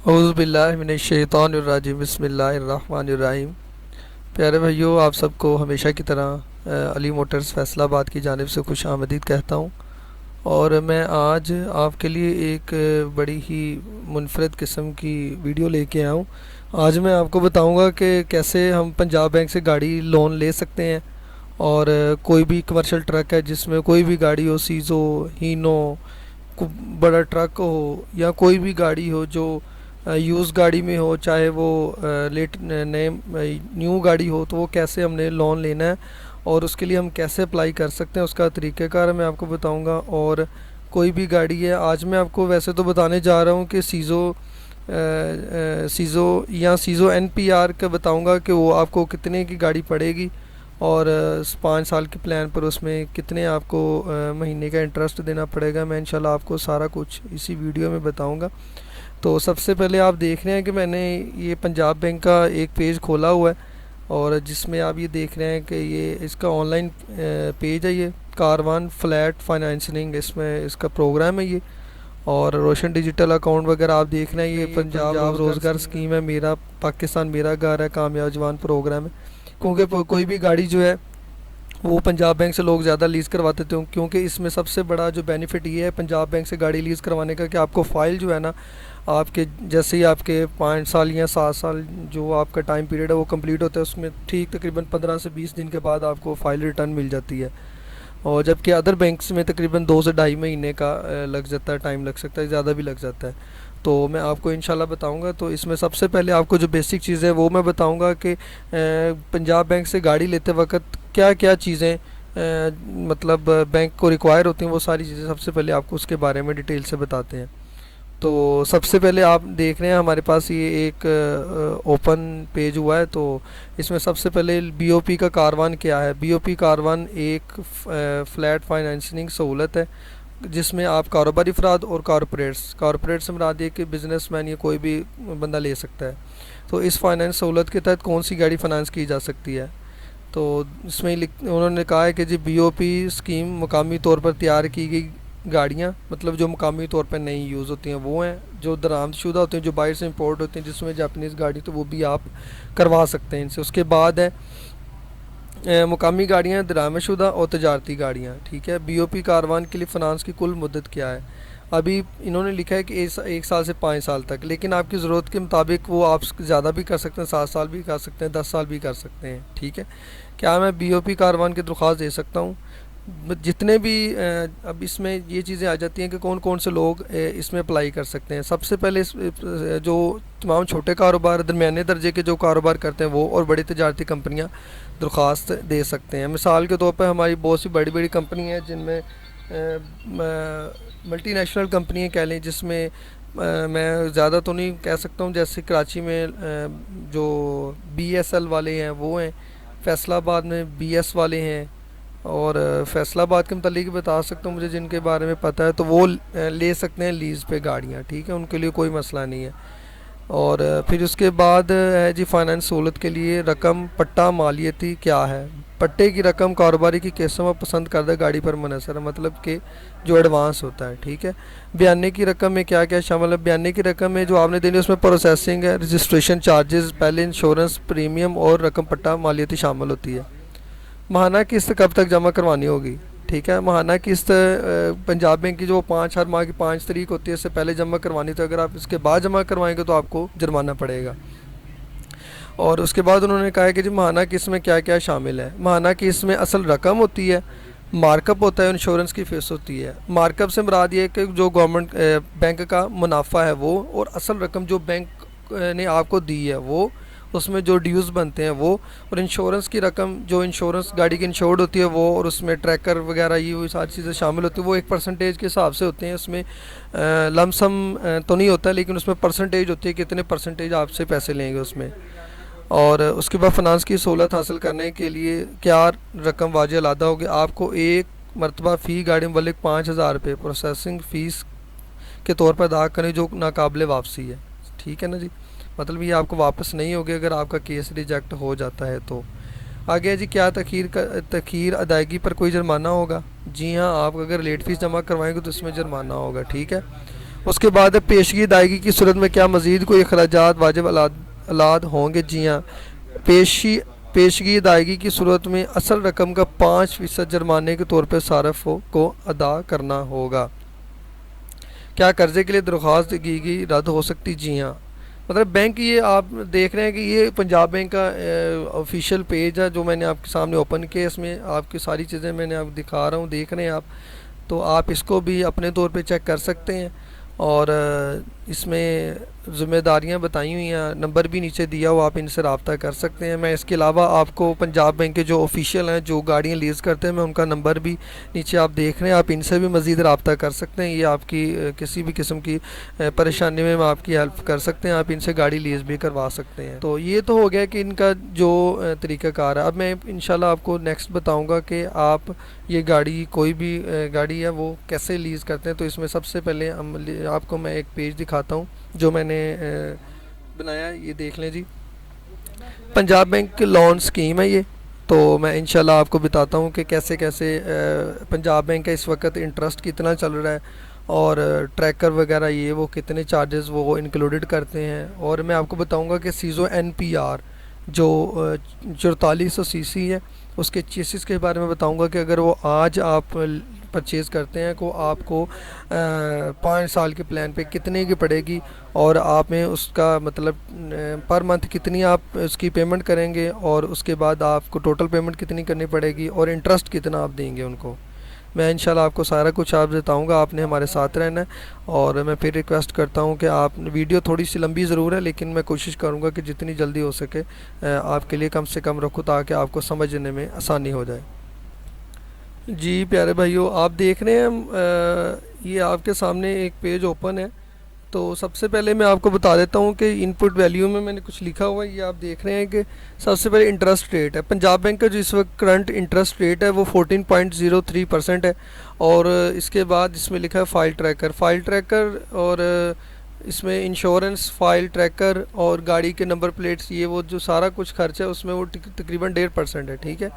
اعوذ باللہ من الشیطان الرجیم، بسم اللہ الرحمن الرحیم۔ پیارے بھائیوں، آپ سب کو ہمیشہ کی طرح علی موٹرز فیصل آباد کی جانب سے خوش آمدید کہتا ہوں۔ اور میں آج آپ کے لیے ایک بڑی ہی منفرد قسم کی ویڈیو لے کے آیا ہوں۔ آج میں آپ کو بتاؤں گا کہ کیسے ہم پنجاب بینک سے گاڑی لون لے سکتے ہیں، اور کوئی بھی کمرشل ٹرک ہے جس میں کوئی بھی گاڑی ہو، سیزو، ہینو، بڑا ٹرک ہو یا کوئی بھی گاڑی ہو جو یوز گاڑی میں ہو، چاہے وہ نئے نیو گاڑی ہو، تو وہ کیسے ہم نے لون لینا ہے اور اس کے لیے ہم کیسے اپلائی کر سکتے ہیں، اس کا طریقہ کار میں آپ کو بتاؤں گا۔ اور کوئی بھی گاڑی ہے، آج میں آپ کو ویسے تو بتانے جا رہا ہوں کہ سیزو یا سیزو NPR کا بتاؤں گا کہ وہ آپ کو کتنے کی گاڑی پڑے گی، اور 5 سال کے پلان پر اس میں کتنے آپ کو مہینے کا انٹرسٹ دینا پڑے گا۔ میں انشاءاللہ آپ کو سارا کچھ اسی ویڈیو میں بتاؤں گا۔ تو سب سے پہلے آپ دیکھ رہے ہیں کہ میں نے یہ پنجاب بینک کا ایک پیج کھولا ہوا ہے، اور جس میں آپ یہ دیکھ رہے ہیں کہ یہ اس کا آن لائن پیج ہے، یہ کاروان فلیٹ فائنینسنگ اس میں اس کا پروگرام ہے یہ، اور روشن ڈیجیٹل اکاؤنٹ وغیرہ آپ دیکھ رہے ہیں۔ یہ پنجاب روزگار اسکیم ہے، میرا پاکستان میرا گھر ہے، کامیاب جوان پروگرام ہے۔ کیونکہ کوئی بھی گاڑی جو ہے وہ پنجاب بینک سے لوگ زیادہ لیز کرواتے تھے، کیونکہ اس میں سب سے بڑا جو بینیفٹ یہ ہے پنجاب بینک سے گاڑی لیز کروانے کا کہ آپ کو فائل جو ہے نا، آپ کے جیسے ہی آپ کے 5 سال یا 7 سال جو آپ کا ٹائم پیریڈ ہے وہ کمپلیٹ ہوتا ہے، اس میں ٹھیک تقریباً 15 سے 20 دن کے بعد آپ کو فائل ریٹرن مل جاتی ہے، اور جبکہ ادر بینکس میں تقریباً 2 سے 2.5 مہینے کا لگ جاتا ہے، ٹائم لگ سکتا ہے، زیادہ بھی لگ جاتا ہے۔ تو میں آپ کو انشاءاللہ بتاؤں گا۔ تو اس میں سب سے پہلے آپ کو جو بیسک چیز ہے وہ میں بتاؤں گا کہ پنجاب بینک سے گاڑی لیتے وقت کیا کیا چیزیں مطلب بینک کو ریکوائر ہوتی ہیں، وہ ساری چیزیں سب سے پہلے آپ کو اس کے بارے میں ڈیٹیل سے بتاتے ہیں۔ تو سب سے پہلے آپ دیکھ رہے ہیں ہمارے پاس یہ ایک اوپن پیج ہوا ہے، تو اس میں سب سے پہلے BOP کا کاروان کیا ہے۔ BOP کاروان ایک فلیٹ فائنینسنگ سہولت ہے جس میں آپ کاروباری افراد اور کارپوریٹ سے مراد یہ کہ بزنس مین یا کوئی بھی بندہ لے سکتا ہے۔ تو اس فائنینس سہولت کے تحت کون سی گاڑی فائنانس کی جا سکتی ہے؟ تو اس میں انہوں نے کہا ہے کہ جی BOP اسکیم مقامی طور پر تیار کی گئی گاڑیاں، مطلب جو مقامی طور پر نہیں یوز ہوتی ہیں وہ ہیں، جو درآمد شدہ ہوتی ہیں، جو باہر سے امپورٹ ہوتی ہیں، جس میں جاپنیز گاڑی، تو وہ بھی آپ کروا سکتے ہیں ان سے۔ اس کے بعد ہے مقامی گاڑیاں، درآمد شدہ اور تجارتی گاڑیاں، ٹھیک ہے۔ BOP کاروان کے لیے فنانس کی کل مدت کیا ہے؟ ابھی انہوں نے لکھا ہے کہ 1 سال سے 5 سال تک، لیکن آپ کی ضرورت کے مطابق وہ آپ زیادہ بھی کر سکتے ہیں، 7 سال بھی کر سکتے ہیں، 10 سال بھی کر سکتے ہیں، ٹھیک ہے۔ کیا میں BOP کاروان کی درخواست دے سکتا ہوں؟ جتنے بھی اب اس میں یہ چیزیں آ جاتی ہیں کہ کون کون سے لوگ اس میں اپلائی کر سکتے ہیں۔ سب سے پہلے جو تمام چھوٹے کاروبار، درمیانے درجے کے جو کاروبار کرتے ہیں وہ، اور بڑی تجارتی کمپنیاں درخواست دے سکتے ہیں۔ مثال کے طور پر ہماری بہت سی بڑی بڑی کمپنی ہیں جن میں ملٹی نیشنل کمپنیاں کہہ لیں، جس میں میں زیادہ تو نہیں کہہ سکتا ہوں، جیسے کراچی میں جو BSL والے ہیں وہ ہیں، فیصل آباد میں BS والے ہیں، اور فیصل آباد کے متعلق بتا سکتا ہوں مجھے جن کے بارے میں پتہ ہے، تو وہ لے سکتے ہیں لیز پہ گاڑیاں، ٹھیک ہے، ان کے لیے کوئی مسئلہ نہیں ہے۔ اور پھر اس کے بعد ہے جی فائنانس سہولت کے لیے رقم پٹا مالیتی کیا ہے؟ پٹے کی رقم کاروباری کی قسم اور پسند کردہ گاڑی پر منحصر ہے، مطلب کہ جو ایڈوانس ہوتا ہے، ٹھیک ہے۔ بیانے کی رقم میں کیا کیا شامل ہے؟ بیانے کی رقم میں جو آپ نے دینی ہے اس میں پروسیسنگ ہے، رجسٹریشن چارجز، پہلے انشورنس پریمیم اور رقم پٹا مالیتی شامل ہوتی ہے۔ ماہانہ قسط کب تک جمع کروانی ہوگی؟ ٹھیک ہے، ماہانہ قسط پنجاب بینک کی جو ہر ماہ کی 5 تاریخ ہوتی ہے اس سے پہلے جمع کروانی، تو اگر آپ اس کے بعد جمع کروائیں گے تو آپ کو جرمانہ پڑے گا۔ اور اس کے بعد انہوں نے کہا ہے کہ جی ماہانہ قسط میں کیا کیا شامل ہے۔ ماہانہ قسط میں اصل رقم ہوتی ہے، مارک اپ ہوتا ہے، انشورنس کی فیس ہوتی ہے۔ مارک اپ سے مراد یہ ہے کہ جو گورنمنٹ بینک کا منافع ہے وہ، اور اصل رقم جو بینک نے آپ کو دی ہے وہ، اس میں جو ڈیوز بنتے ہیں وہ، اور انشورنس کی رقم جو انشورنس گاڑی کی انشورڈ ہوتی ہے وہ، اور اس میں ٹریکر وغیرہ یہ ساری چیزیں شامل ہوتی ہیں، وہ ایک پرسنٹیج کے حساب سے ہوتے ہیں، اس میں لم سم تو نہیں ہوتا ہے، لیکن اس میں پرسنٹیج ہوتی ہے کہ کتنے پرسنٹیج آپ سے پیسے لیں گے اس میں۔ اور اس کے بعد فنانس کی سہولت حاصل کرنے کے لیے کیا رقم واجب الادا ہوگی؟ آپ کو ایک مرتبہ فی گاڑی مبلغ 5,000 روپے پروسیسنگ فیس کے طور پر ادا کریں جو ناقابل واپسی ہے، ٹھیک ہے نا جی، مطلب یہ آپ کو واپس نہیں ہوگی اگر آپ کا کیس ریجیکٹ ہو جاتا ہے تو۔ آگے جی کیا تاخیر ادائیگی پر کوئی جرمانہ ہوگا؟ جی ہاں، آپ اگر لیٹ فیس جمع کروائیں گے تو اس میں جرمانہ ہوگا، ٹھیک ہے۔ اس کے بعد پیشگی ادائیگی کی صورت میں کیا مزید کوئی اخراجات واجب الاد ہوں گے؟ جی ہاں، پیشگی ادائیگی کی صورت میں اصل رقم کا 5% جرمانے کے طور پہ صارف کو ادا کرنا ہوگا۔ کیا قرضے کے لیے درخواست کی گئی رد ہو سکتی؟ جی ہاں، مطلب بینک، یہ آپ دیکھ رہے ہیں کہ یہ پنجاب بینک کا آفیشیل پیج ہے جو میں نے آپ کے سامنے اوپن کیا، اس میں آپ کی ساری چیزیں میں نے آپ دکھا رہا ہوں، دیکھ رہے ہیں آپ، تو آپ اس کو بھی اپنے طور پہ چیک کر سکتے ہیں، اور اس میں ذمہ داریاں بتائی ہوئی ہیں، نمبر بھی نیچے دیا ہوا، آپ ان سے رابطہ کر سکتے ہیں۔ میں اس کے علاوہ آپ کو پنجاب بینک کے جو آفیشیل ہیں جو گاڑیاں لیز کرتے ہیں، میں ان کا نمبر بھی نیچے آپ دیکھ رہے ہیں، آپ ان سے بھی مزید رابطہ کر سکتے ہیں، یہ آپ کی کسی بھی قسم کی پریشانی میں آپ کی ہیلپ کر سکتے ہیں، آپ ان سے گاڑی لیز بھی کروا سکتے ہیں۔ تو یہ تو ہو گیا کہ ان کا جو طریقہ کار ہے۔ اب میں انشاءاللہ آپ کو نیکسٹ بتاؤں گا کہ آپ یہ گاڑی، کوئی بھی گاڑی ہے وہ کیسے لیز کرتے ہیں۔ تو اس میں سب سے پہلے آپ کو میں ایک پیج دکھاتا ہوں جو میں نے بنایا، یہ دیکھ لیں جی، پنجاب بینک لون اسکیم ہے یہ۔ تو میں انشاءاللہ آپ کو بتاتا ہوں کہ کیسے پنجاب بینک کا اس وقت انٹرسٹ کتنا چل رہا ہے، اور ٹریکر وغیرہ یہ وہ کتنے چارجز وہ انکلوڈڈ کرتے ہیں، اور میں آپ کو بتاؤں گا کہ سیزو NPR جو 4400 cc ہے، اس کے چیسز کے بارے میں بتاؤں گا کہ اگر وہ آج آپ پرچیز کرتے ہیں کو آپ کو 5 سال کے پلان پہ کتنے کی پڑے گی، اور آپ میں اس کا مطلب پر منتھ کتنی آپ اس کی پیمنٹ کریں گے، اور اس کے بعد آپ کو ٹوٹل پیمنٹ کتنی کرنی پڑے گی، اور انٹرسٹ کتنا آپ دیں گے ان کو۔ میں انشاءاللہ آپ کو سارا کچھ آپ بتاؤں گا، آپ نے ہمارے ساتھ رہنا ہے، اور میں پھر ریکویسٹ کرتا ہوں کہ آپ، ویڈیو تھوڑی سی لمبی ضرور ہے لیکن میں کوشش کروں گا کہ جتنی جلدی ہو سکے آپ کے لیے کم سے کم رکھوں تاکہ آپ کو سمجھنے میں آسانی ہو جائے۔ جی پیارے بھائیو، آپ دیکھ رہے ہیں یہ آپ کے سامنے ایک پیج اوپن ہے۔ تو سب سے پہلے میں آپ کو بتا دیتا ہوں کہ ان پٹ ویلیو میں نے کچھ لکھا ہوا ہے، یہ آپ دیکھ رہے ہیں کہ سب سے پہلے انٹرسٹ ریٹ ہے۔ پنجاب بینک کا جو اس وقت کرنٹ انٹرسٹ ریٹ ہے وہ 14.03% ہے، اور اس کے بعد اس میں لکھا ہے فائل ٹریکر، اور اس میں انشورنس، فائل ٹریکر اور گاڑی کے نمبر پلیٹس، یہ وہ جو سارا کچھ خرچ ہے اس میں وہ تقریباً 1.5% ہے، ٹھیک ہے۔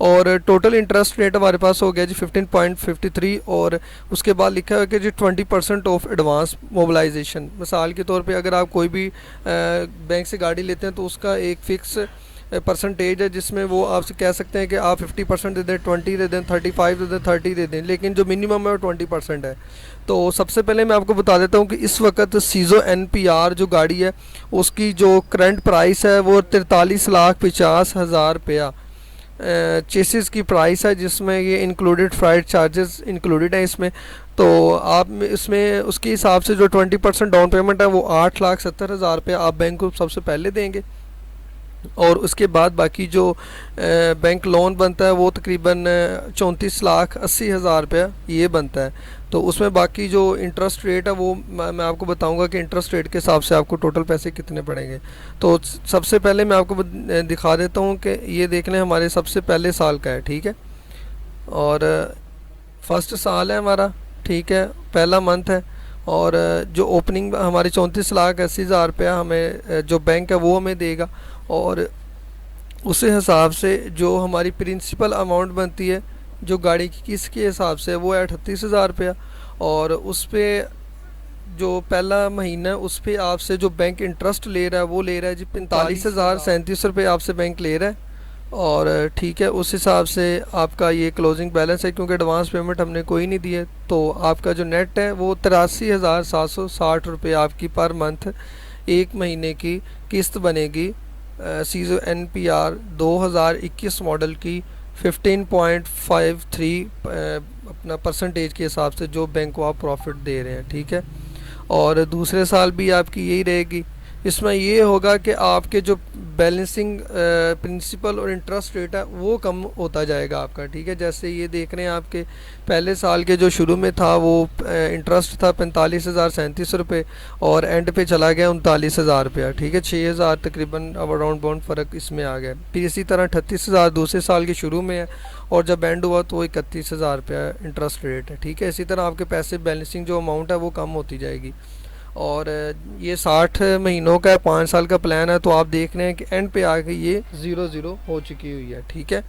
اور ٹوٹل انٹرسٹ ریٹ ہمارے پاس ہو گیا جی 15.53، اور اس کے بعد لکھا ہے کہ جی 20% آف ایڈوانس موبلائزیشن۔ مثال کے طور پہ اگر آپ کوئی بھی بینک سے گاڑی لیتے ہیں تو اس کا ایک فکس پرسنٹیج ہے جس میں وہ آپ سے کہہ سکتے ہیں کہ آپ 50% دے دیں، 20 دے دیں، 35 دے دیں، 30 دے دیں، لیکن جو منیمم ہے وہ 20% ہے۔ تو سب سے پہلے میں آپ کو بتا دیتا ہوں کہ اس وقت سیزو NPR جو گاڑی ہے اس کی جو کرنٹ پرائس ہے وہ 43,50,000 روپیہ چیسز کی پرائس ہے، جس میں یہ انکلوڈڈ فرائٹ چارجز انکلوڈڈ ہیں اس میں۔ تو آپ اس میں اس کے حساب سے جو 20% ڈاؤن پیمنٹ ہے وہ 8,70,000 روپیہ آپ بینک کو سب سے پہلے دیں گے، اور اس کے بعد باقی جو بینک لون بنتا ہے وہ تقریباً 34,80,000 روپیہ یہ بنتا ہے۔ تو اس میں باقی جو انٹرسٹ ریٹ ہے وہ میں آپ کو بتاؤں گا کہ انٹرسٹ ریٹ کے حساب سے آپ کو ٹوٹل پیسے کتنے پڑیں گے۔ تو سب سے پہلے میں آپ کو دکھا دیتا ہوں کہ یہ دیکھ لیں ہمارے سب سے پہلے سال کا ہے، ٹھیک ہے، اور فرسٹ سال ہے ہمارا، ٹھیک ہے، پہلا منتھ ہے، اور جو اوپننگ ہماری 34,80,000 روپیہ ہمیں جو بینک ہے وہ ہمیں دے گا، اور اس حساب سے جو ہماری پرنسپل اماؤنٹ بنتی ہے جو گاڑی کی قسط کے حساب سے وہ ہے 38,000 روپیہ، اور اس پہ جو پہلا مہینہ ہے اس پہ آپ سے جو بینک انٹرسٹ لے رہا ہے وہ لے رہا ہے جی 45,037 روپے آپ سے بینک لے رہا ہے، اور ٹھیک ہے، اس حساب سے آپ کا یہ کلوزنگ بیلنس ہے، کیونکہ ایڈوانس پیمنٹ ہم نے کوئی نہیں دی ہے، تو آپ کا جو نیٹ ہے وہ 83,760 روپے آپ کی پر منتھ ایک مہینے کی قسط بنے گی سیزو NPR 2021 ماڈل کی 15.53 اپنا پرسنٹیج کے حساب سے جو بینک کو آپ پروفٹ دے رہے ہیں، ٹھیک ہے۔ اور دوسرے سال بھی آپ کی یہی رہے گی۔ اس میں یہ ہوگا کہ آپ کے جو بیلنسنگ پرنسپل اور انٹرسٹ ریٹ ہے وہ کم ہوتا جائے گا آپ کا، ٹھیک ہے۔ جیسے یہ دیکھ رہے ہیں آپ کے پہلے سال کے جو شروع میں تھا وہ انٹرسٹ تھا 45,037 روپے، اور اینڈ پہ چلا گیا 39,000 روپیہ، ٹھیک ہے، 6,000 تقریباً اب اراؤنڈ باؤنڈ فرق اس میں آ گیا۔ پھر اسی طرح 38,000 دوسرے سال کے شروع میں ہے، اور جب اینڈ ہوا تو 31,000 روپیہ انٹرسٹ ریٹ ہے، ٹھیک ہے۔ اسی طرح آپ کے پیسے بیلنسنگ جو اماؤنٹ ہے وہ کم ہوتی جائے گی، اور یہ 60 مہینوں کا ہے، 5 سال کا پلان ہے، تو آپ دیکھ رہے ہیں کہ اینڈ پہ آ کے یہ 0 ہو چکی ہوئی ہے، ٹھیک ہے۔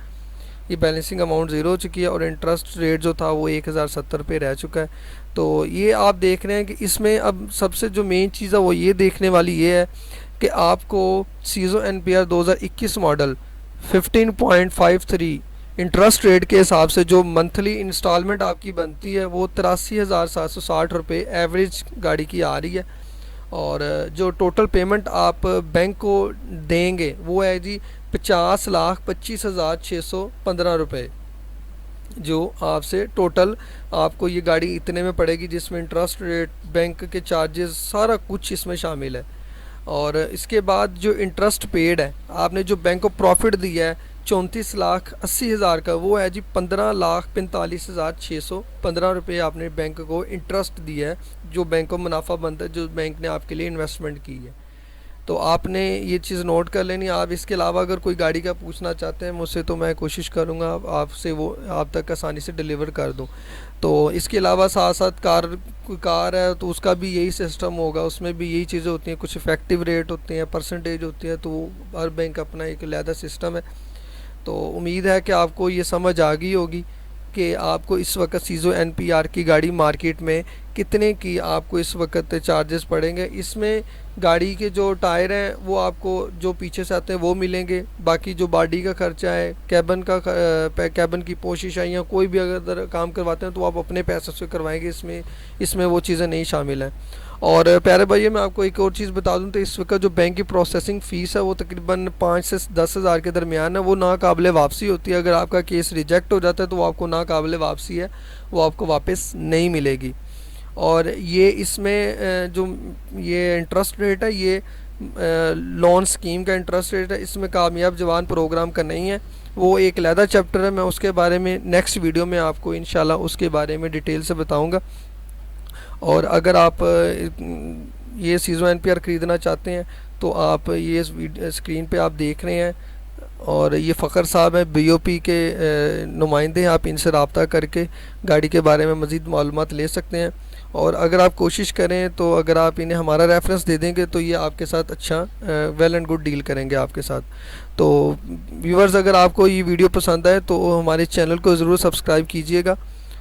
یہ بیلنسنگ اماؤنٹ 0 ہو چکی ہے اور انٹرسٹ ریٹ جو تھا وہ 1070 پہ رہ چکا ہے. تو یہ آپ دیکھ رہے ہیں کہ اس میں اب سب سے جو مین چیز ہے وہ یہ دیکھنے والی یہ ہے کہ آپ کو سیزو N P R 2021 model 15.53 interest rate کے حساب سے جو منتھلی انسٹالمنٹ آپ کی بنتی ہے وہ 83,760 روپے ایوریج گاڑی کی آ رہی ہے. اور جو ٹوٹل پیمنٹ آپ بینک کو دیں گے وہ ہے جی 50,25,615 روپے, جو آپ سے ٹوٹل آپ کو یہ گاڑی اتنے میں پڑے گی, جس میں انٹرسٹ ریٹ, بینک کے چارجز, سارا کچھ اس میں شامل ہے. اور اس کے بعد جو انٹرسٹ پیڈ ہے, آپ نے جو بینک کو پروفٹ دیا ہے 34,80,000 کا, وہ ہے جی 15,45,615 روپے آپ نے بینک کو انٹرسٹ دیا ہے, جو بینک کو منافع بنتا ہے, جو بینک نے آپ کے لیے انویسٹمنٹ کی ہے. تو آپ نے یہ چیز نوٹ کر لینی. آپ اس کے علاوہ اگر کوئی گاڑی کا پوچھنا چاہتے ہیں مجھ سے تو میں کوشش کروں گا آپ سے وہ آپ تک آسانی سے ڈیلیور کر دوں. تو اس کے علاوہ ساتھ ساتھ کوئی کار ہے تو اس کا بھی یہی سسٹم ہوگا, اس میں بھی یہی چیزیں ہوتی ہیں, کچھ افیکٹو ریٹ ہوتے ہیں, پرسنٹیج ہوتی ہے, تو ہر بینک اپنا ایک علیحدہ سسٹم ہے. تو امید ہے کہ آپ کو یہ سمجھ آ گئی ہوگی کہ آپ کو اس وقت سیزو این پی آر کی گاڑی مارکیٹ میں کتنے کی آپ کو اس وقت چارجز پڑیں گے. اس میں گاڑی کے جو ٹائر ہیں وہ آپ کو جو پیچھے سے آتے ہیں وہ ملیں گے, باقی جو باڈی کا خرچہ ہے, کیبن کی پوشش ہے, یا کوئی بھی اگر کام کرواتے ہیں تو آپ اپنے پیسوں سے کروائیں گے, اس میں وہ چیزیں نہیں شامل ہیں. اور پیارے بھائی میں آپ کو ایک اور چیز بتا دوں تو اس وقت جو بینک کی پروسیسنگ فیس ہے وہ تقریباً 5 سے 10,000 کے درمیان ہے, وہ ناقابل واپسی ہوتی ہے. اگر آپ کا کیس ریجیکٹ ہو جاتا ہے تو وہ آپ کو ناقابل واپسی ہے, وہ آپ کو واپس نہیں ملے گی. اور یہ اس میں جو یہ انٹرسٹ ریٹ ہے یہ لون سکیم کا انٹرسٹ ریٹ ہے, اس میں کامیاب جوان پروگرام کا نہیں ہے, وہ ایک علیحدہ چیپٹر ہے. میں اس کے بارے میں نیکسٹ ویڈیو میں آپ کو انشاءاللہ اس کے بارے میں ڈیٹیل سے بتاؤں گا. اور اگر آپ یہ سیزو این پی آر خریدنا چاہتے ہیں تو آپ یہ اسکرین پہ آپ دیکھ رہے ہیں, اور یہ فخر صاحب ہیں بی او پی کے نمائندے ہیں, آپ ان سے رابطہ کر کے گاڑی کے بارے میں مزید معلومات لے سکتے ہیں. اور اگر آپ کوشش کریں تو اگر آپ انہیں ہمارا ریفرنس دے دیں گے تو یہ آپ کے ساتھ اچھا ویل اینڈ گڈ ڈیل کریں گے آپ کے ساتھ. تو ویورز اگر آپ کو یہ ویڈیو پسند آئے تو ہمارے چینل کو ضرور سبسکرائب کیجئے گا,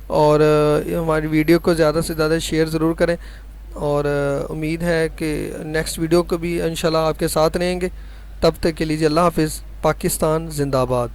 اور ہماری ویڈیو کو زیادہ سے زیادہ شیئر ضرور کریں. اور امید ہے کہ نیکسٹ ویڈیو کو بھی انشاءاللہ آپ کے ساتھ رہیں گے. تب تک کے لیے اللہ حافظ. پاکستان زندہ باد.